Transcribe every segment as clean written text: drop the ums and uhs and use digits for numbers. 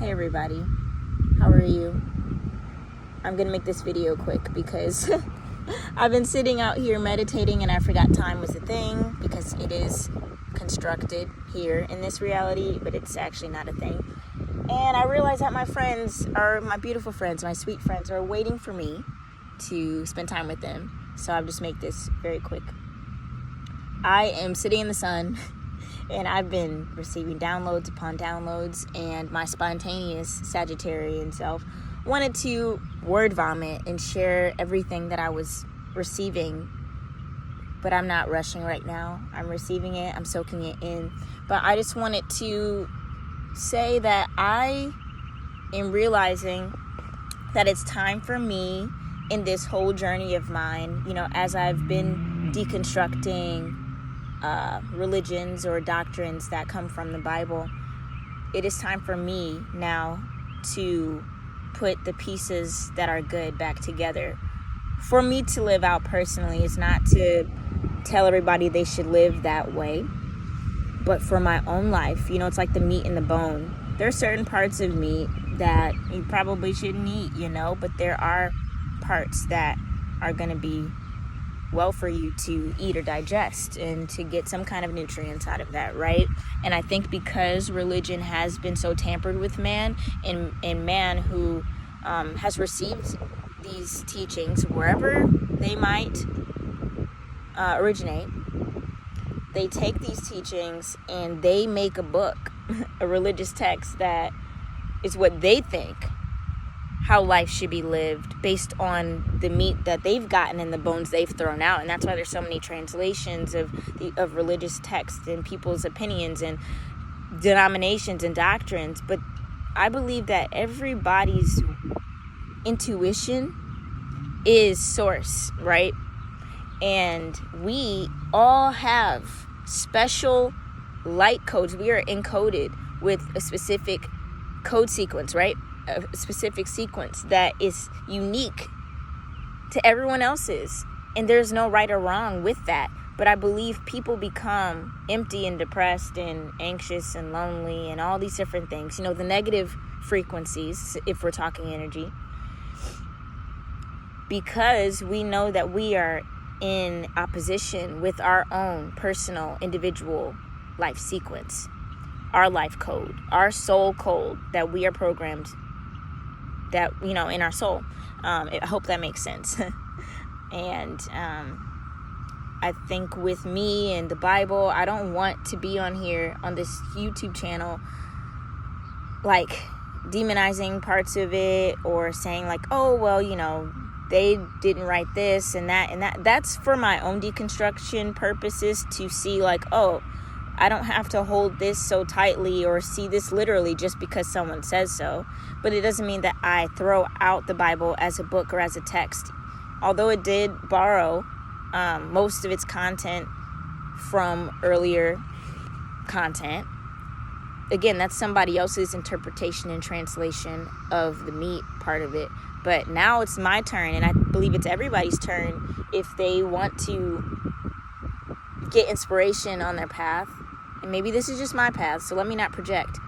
Hey everybody, how are you? I'm gonna make this video quick because I've been sitting out here meditating and I forgot time was a thing because it is constructed here in this reality, but it's actually not a thing. And I realized that my beautiful friends, my sweet friends are waiting for me to spend time with them. So I'll just make this very quick. I am sitting in the sun and I've been receiving downloads upon downloads, and my spontaneous Sagittarian self wanted to word vomit and share everything that I was receiving, but I'm not rushing right now. I'm receiving it, I'm soaking it in, but I just wanted to say that I am realizing that it's time for me in this whole journey of mine, as I've been deconstructing religions or doctrines that come from the Bible. It is time for me now to put the pieces that are good back together. For me to live out personally is not to tell everybody they should live that way, but for my own life, it's like the meat and the bone. There are certain parts of meat that you probably shouldn't eat, but there are parts that are going to be well for you to eat or digest and to get some kind of nutrients out of that, right? And I think because religion has been so tampered with man, and man who has received these teachings wherever they might originate, they take these teachings and they make a book, a religious text that is what they think how life should be lived based on the meat that they've gotten and the bones they've thrown out. And that's why there's so many translations of religious texts and people's opinions and denominations and doctrines. But I believe that everybody's intuition is source, right? And we all have special light codes. We are encoded with a specific code sequence, right? A specific sequence that is unique to everyone else's, and there's no right or wrong with that. But I believe people become empty and depressed and anxious and lonely and all these different things, the negative frequencies, if we're talking energy, because we know that we are in opposition with our own personal individual life sequence, our life code, our soul code that we are programmed that, in our soul. I hope that makes sense. And I think with me and the Bible, I don't want to be on here on this YouTube channel like demonizing parts of it or saying like, oh, well, they didn't write this and that. That's for my own deconstruction purposes, to see like, oh, I don't have to hold this so tightly or see this literally just because someone says so. But it doesn't mean that I throw out the Bible as a book or as a text. Although it did borrow most of its content from earlier content. Again, that's somebody else's interpretation and translation of the meat part of it. But now it's my turn, and I believe it's everybody's turn if they want to get inspiration on their path. And maybe this is just my path, so let me not project.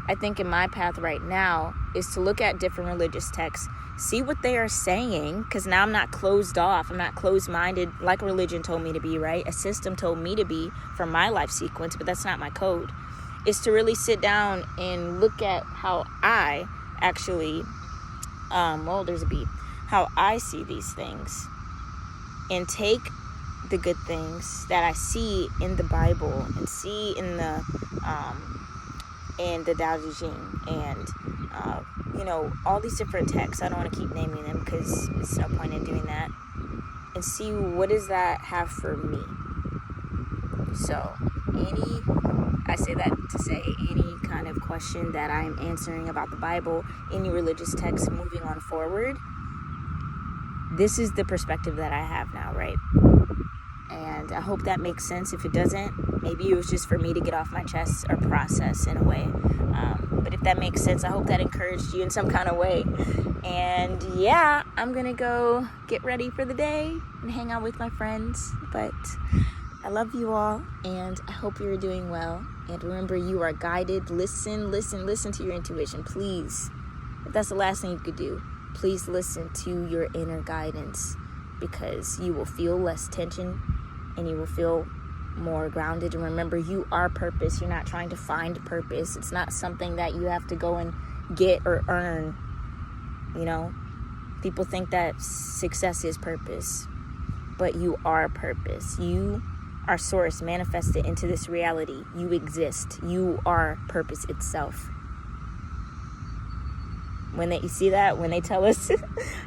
I think in my path right now is to look at different religious texts, see what they are saying, because now I'm not closed off. I'm not closed-minded like religion told me to be, right? A system told me to be from my life sequence, but that's not my code. Is to really sit down and look at how I actually, how I see these things, and take the good things that I see in the Bible and see in the Tao Te Ching and all these different texts. I don't want to keep naming them because it's no point in doing that, and see what does that have for me. So I say that to say any kind of question that I'm answering about the Bible, any religious text moving on forward, this is the perspective that I have now, right? And I hope that makes sense. If it doesn't, maybe it was just for me to get off my chest or process in a way. But if that makes sense, I hope that encouraged you in some kind of way. And yeah, I'm going to go get ready for the day and hang out with my friends. But I love you all, and I hope you're doing well. And remember, you are guided. Listen to your intuition, please. If that's the last thing you could do, please listen to your inner guidance, because you will feel less tension and you will feel more grounded. And remember, you are purpose. You're not trying to find purpose. It's not something that you have to go and get or earn. You know, people think that success is purpose, but you are purpose. You are source manifested into this reality. You exist. You are purpose itself. You see that when they tell us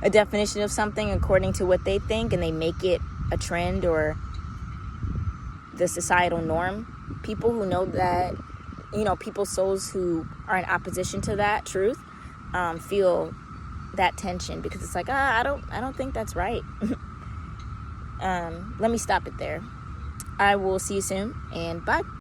a definition of something according to what they think, and they make it a trend or the societal norm, people who know that, people's souls who are in opposition to that truth feel that tension, because it's like, I don't think that's right. Let me stop it there. I will see you soon, and bye.